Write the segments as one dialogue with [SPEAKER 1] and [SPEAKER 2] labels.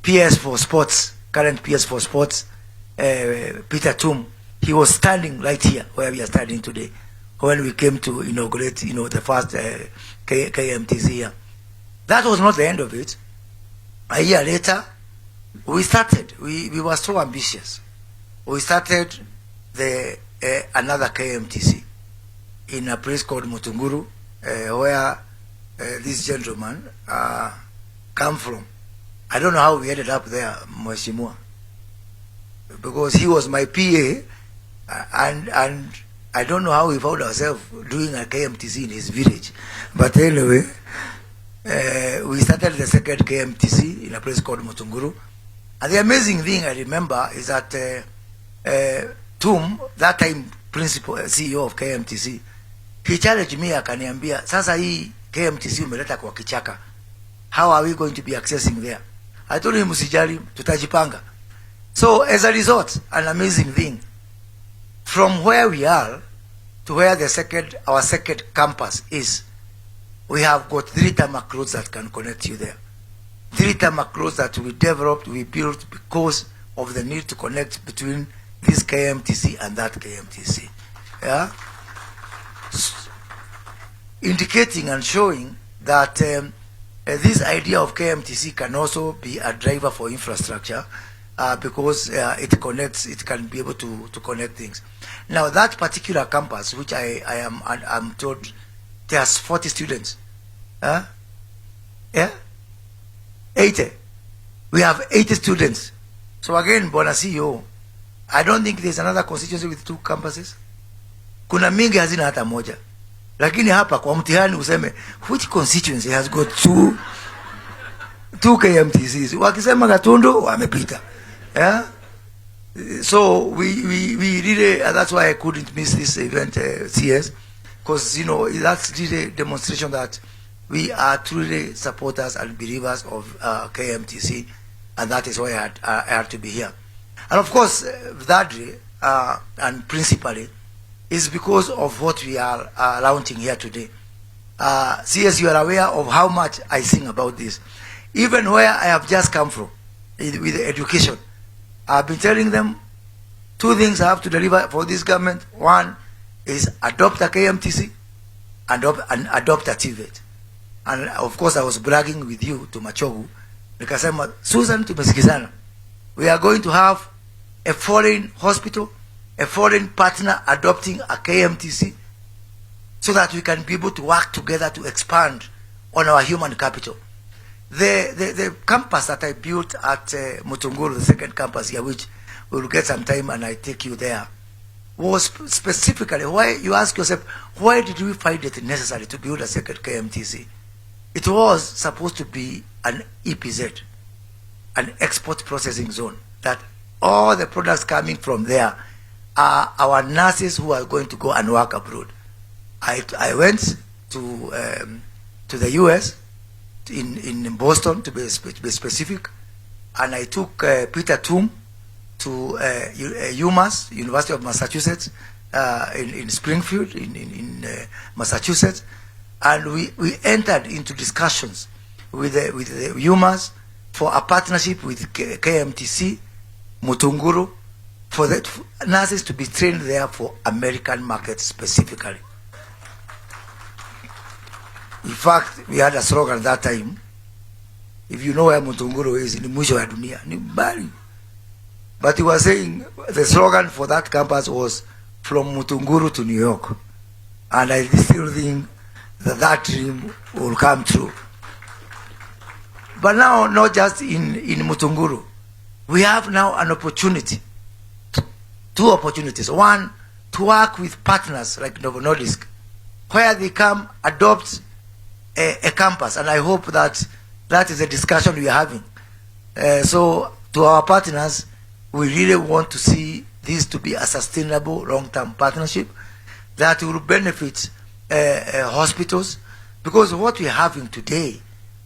[SPEAKER 1] PS for Sports, current PS for Sports, Peter Tum, he was standing right here where we are standing today when we came to inaugurate, the first KMTC here. That was not the end of it. A year later, we started. We were so ambitious. We started another KMTC in a place called Mutunguru, where this gentleman come from. I don't know how we ended up there, Mheshimiwa, because he was my PA, and I don't know how we found ourselves doing a KMTC in his village. But anyway, we started the second KMTC in a place called Mutunguru. And the amazing thing I remember is that Tum, that time principal CEO of KMTC, he challenged me, akaniambia, sasa hii KMTC umeleta kwa kichaka. How are we going to be accessing there? I told him, usijali, tutajipanga. So as a result, an amazing thing, from where we are to where our second campus is, we have got 3 tarmac roads that can connect you there. 3 tarmac roads that we developed, we built because of the need to connect between this KMTC and that KMTC. Yeah? Indicating and showing that this idea of KMTC can also be a driver for infrastructure because it connects, it can be able to connect things. Now that particular campus, which I'm told there's 40 students. Yeah? 80. We have 80 students. So again, Bwana CEO, I don't think there's another constituency with 2 campuses. Kuna mingi hazina hata moja. Lakini hapa kwa mtihani useme which constituency has got 2 KMTCs. Wakisema Gatundu wamepita. Yeah? So we really, that's why I couldn't miss this event, CS, because that's really a demonstration that we are truly supporters and believers of KMTC, and that is why I had to be here. And of course, thirdly, and principally, is because of what we are launching here today. CS, you are aware of how much I sing about this. Even where I have just come from, with education, I've been telling them 2 things I have to deliver for this government. One is adopt a KMTC and adopt a TVET. And of course, I was bragging with you to Machogu. Nikasema, Susan, tumesikizana. We are going to have a foreign hospital, a foreign partner adopting a KMTC so that we can be able to work together to expand on our human capital. The campus that I built at Mutunguru, the second campus here, which we will get some time and I take you there, was specifically, why you ask yourself, why did we find it necessary to build a second KMTC? It was supposed to be an EPZ, an export processing zone, that all the products coming from there are our nurses who are going to go and work abroad. I went to the US, in Boston to be specific, and I took Peter Tum to UMass, University of Massachusetts, in Springfield, in Massachusetts, and we entered into discussions with the UMass for a partnership with KMTC, Mutunguru, for the nurses to be trained there for American markets specifically. In fact, we had a slogan that time. If you know where Mutunguru is, ni mwisho ya dunia, ni mbali. But he was saying the slogan for that campus was from Mutunguru to New York. And I still think that dream will come true. But now, not just in Mutunguru, we have now an opportunity, 2 opportunities. One, to work with partners like Novo Nordisk, where they come adopt a campus, and I hope that is a discussion we are having. So to our partners, we really want to see this to be a sustainable long-term partnership that will benefit hospitals, because what we are having today,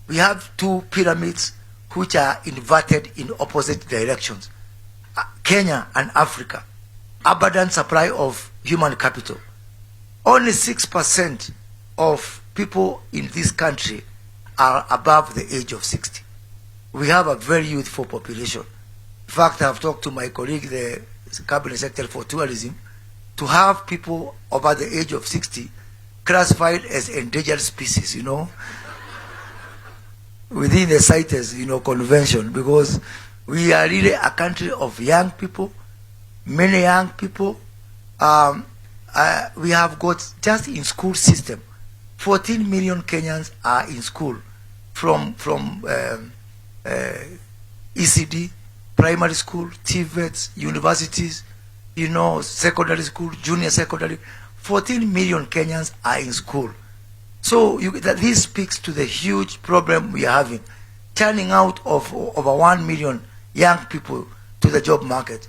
[SPEAKER 1] we have 2 pyramids which are inverted in opposite directions. Kenya and Africa, abundant supply of human capital. Only 6% of people in this country are above the age of 60. we have a very youthful population. In fact, I've talked to my colleague, the Cabinet Secretary for Tourism, to have people over the age of 60 classified as endangered species, you know, within the CITES, you know, convention, because we are really a country of young people, many young people. We have got, just in school system, 14 million Kenyans are in school, from ECD, primary school, TVETs, universities, you know, secondary school, junior secondary. 14 million Kenyans are in school. So this speaks to the huge problem we are having, turning out of over 1 million young people to the job market.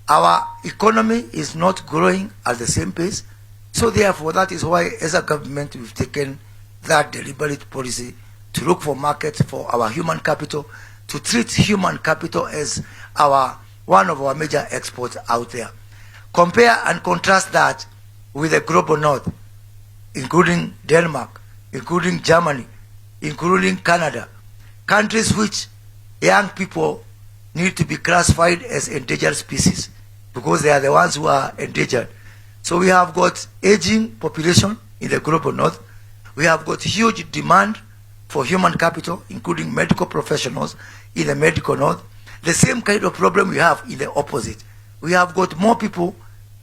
[SPEAKER 1] Our economy is not growing at the same pace. So therefore, that is why as a government we've taken that deliberate policy to look for markets for our human capital, to treat human capital as one of our major exports out there. Compare and contrast that with the global north, including Denmark, including Germany, including Canada, countries which young people need to be classified as endangered species because they are the ones who are endangered. So we have got aging population in the global north. We have got huge demand for human capital, including medical professionals in the medical north. The same kind of problem we have in the opposite. We have got more people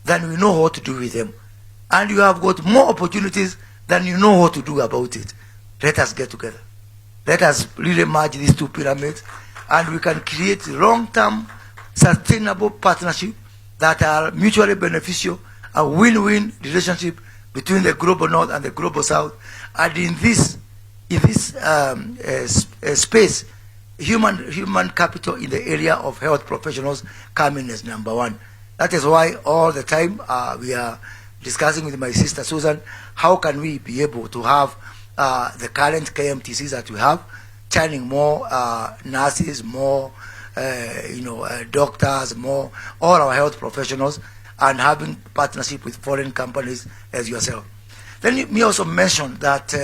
[SPEAKER 1] than we know what to do with them. And you have got more opportunities than you know what to do about it. Let us get together. Let us really merge these two pyramids, and we can create long-term, sustainable partnership that are mutually beneficial, a win-win relationship between the global north and the global south. And in this space, human capital in the area of health professionals come in as number one. That is why all the time we are discussing with my sister Susan, how can we be able to have the current KMTCs that we have, turning more nurses, more doctors, more all our health professionals, and having partnership with foreign companies as yourself. Then you may also mention that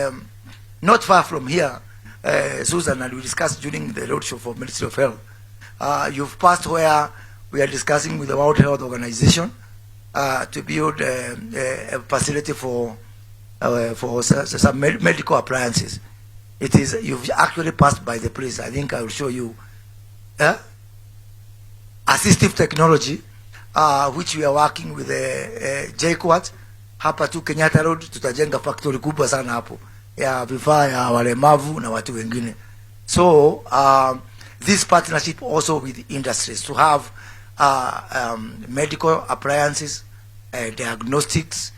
[SPEAKER 1] not far from here, Susan, and we discussed during the roadshow for Ministry of Health, you've passed where we are discussing with the World Health Organization to build a facility for some medical appliances. You've actually passed by the place. I think I will show you assistive technology, which we are working with JKUAT hapa tu Kenyatta Road. Tutajenga factory kubwa sana hapo ya vifaa ya walemavu na watu wengine. So this partnership also with industries to have medical appliances, diagnostics,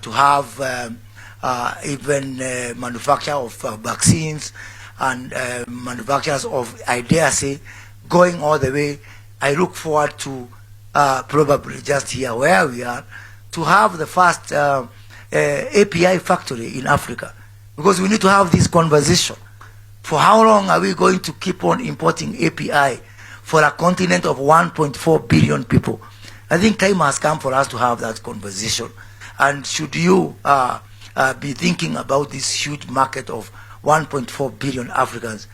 [SPEAKER 1] to have even manufacture of vaccines and manufacturers of, I dare say, going all the way. I look forward to probably just here where we are to have the first API factory in Africa, because we need to have this conversation. For how long are we going to keep on importing API for a continent of 1.4 billion people? I think time has come for us to have that conversation. And should you be thinking about this huge market of 1.4 billion Africans,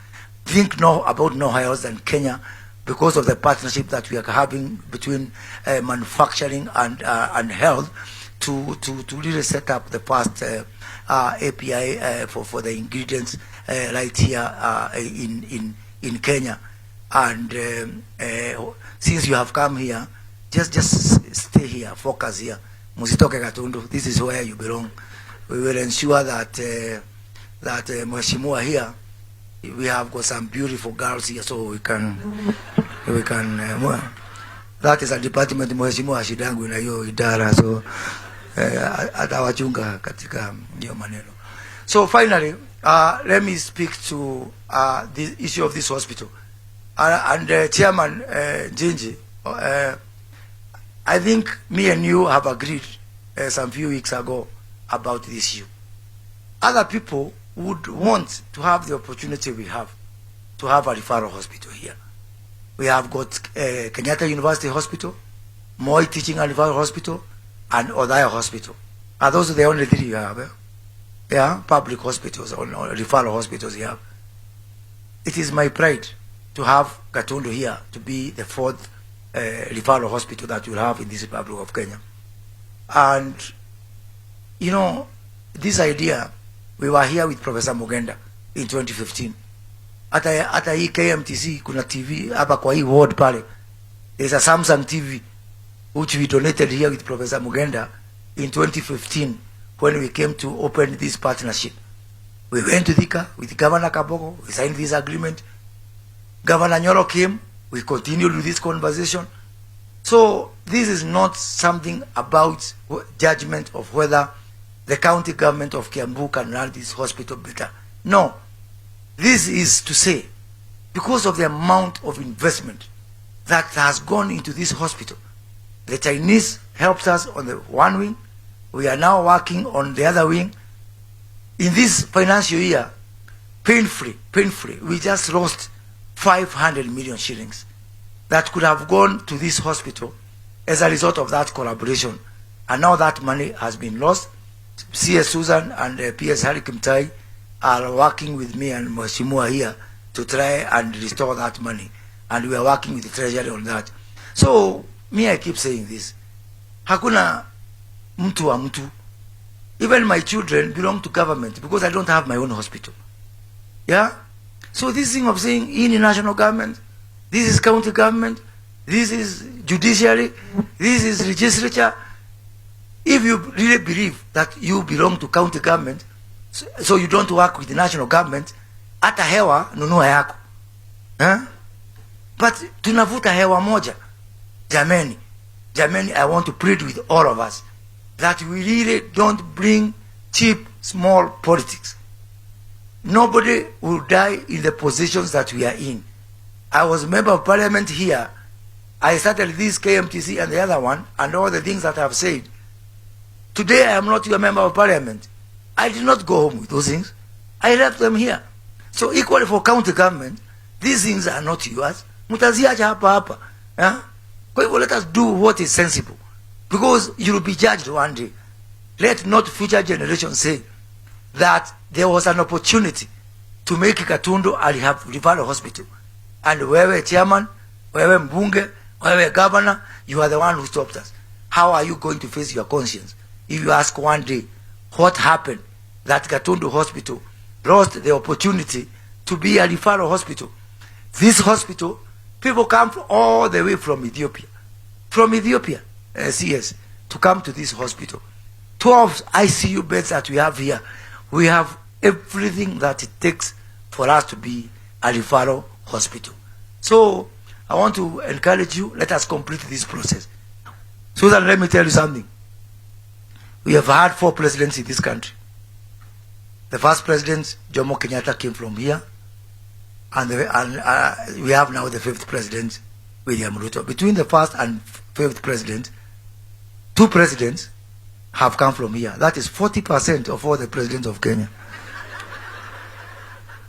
[SPEAKER 1] think about nowhere else than Kenya, because of the partnership that we are having between manufacturing and health to really set up the first API for the ingredients right here in Kenya. And since you have come here, just stay here, focus here. Musitoke Gatundu, this is where you belong. We will ensure that Mheshimiwa here, we have got some beautiful girls here, so we can that is a department Mheshimiwa shidangu na hiyo idara, so atawachunga katika hiyo maneno. So finally, let me speak to the issue of this hospital. And Chairman Jinji, I think me and you have agreed some few weeks ago about this issue. Other people would want to have the opportunity we have to have a referral hospital here. We have got Kenyatta University Hospital, Moi Teaching and Referral Hospital, and Odaya Hospital. Are those the only three you have? Yeah, public hospitals or referral hospitals you have. It is my pride to have Gatundu here to be the fourth referral hospital that we'll have in this Republic of Kenya. And, you know, this idea, we were here with Professor Mugenda in 2015. Hata hii KMTC kuna TV hapa kwa hii ward pale. There's a Samsung TV which we donated here with Professor Mugenda in 2015 when we came to open this partnership. We went to Thika with Governor Kaboko, we signed this agreement. Governor Nyoro came, we continued with this conversation. So this is not something about judgment of whether the county government of Kiambu can run this hospital better. No. This is to say, because of the amount of investment that has gone into this hospital, the Chinese helped us on the one wing, we are now working on the other wing. In this financial year, pain-free, we just lost 500 million shillings that could have gone to this hospital as a result of that collaboration. And now that money has been lost. CS Susan and PS Harry Kimtai are working with me and Mheshimiwa here to try and restore that money. And we are working with the Treasury on that. So, me, I keep saying this. Hakuna mtu wa mtu. Even my children belong to government because I don't have my own hospital. Yeah? So this thing of saying in national government, this is county government, this is judiciary, this is legislature. If you really believe that you belong to county government, so you don't work with the national government, hata hewa nunua yako. Huh? But tunavuta hewa moja. Jameni, I want to plead with all of us that we really don't bring cheap, small politics. Nobody will die in the positions that we are in. I was a member of parliament here. I started this KMTC and the other one, and all the things that I have said. Today I am not your member of parliament. I did not go home with those things. I left them here. So equally for county government, these things are not yours. Mutaziacha hapa hapa. Kwa hivyo let us do what is sensible. Because you will be judged one day. Let not future generations say that there was an opportunity to make Gatundu a referral hospital. And wewe chairman, wewe mbunge, wewe governor, you are the one who stopped us. How are you going to face your conscience if you ask one day what happened that Gatundu Hospital lost the opportunity to be a referral hospital? This hospital, people come all the way from Ethiopia. CS, to come to this hospital. 12 ICU beds that we have here. We have everything that it takes for us to be a referral hospital. So, I want to encourage you, let us complete this process. Susan, let me tell you something. We have had 4 presidents in this country. The first president, Jomo Kenyatta, came from here. And we have now the 5th president, William Ruto. Between the 1st and 5th president, 2 presidents have come from here. That is 40% of all the presidents of Kenya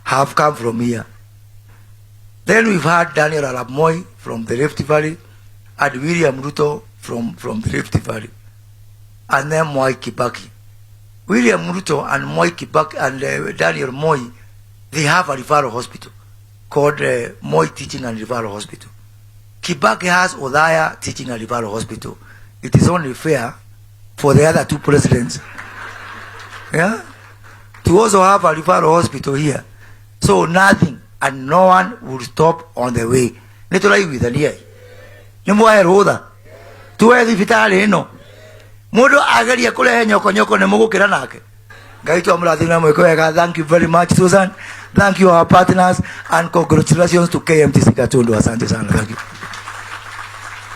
[SPEAKER 1] have come from here. Then we've had Daniel Arap Moi from the Rift Valley and William Ruto from the Rift Valley. And then Moi Kibaki. William Ruto and Moi Kibaki and Daniel Moi, they have a referral hospital called Moi Teaching and Referral Hospital. Kibaki has Odaya Teaching and Referral Hospital. It is only fair for the other 2 presidents, yeah, to also have a referral hospital here. So nothing and no one will stop on the way. Netulai with the near. Nimwa roda. Tuwe vitali no. Mudo agari ya kule nyoko nyoko ne mugo kiranake. Gaito amradina mwekoweka. Thank you very much, Susan. Thank you our partners and congratulations to KMTC Gatundu. Asante sana. Thank you.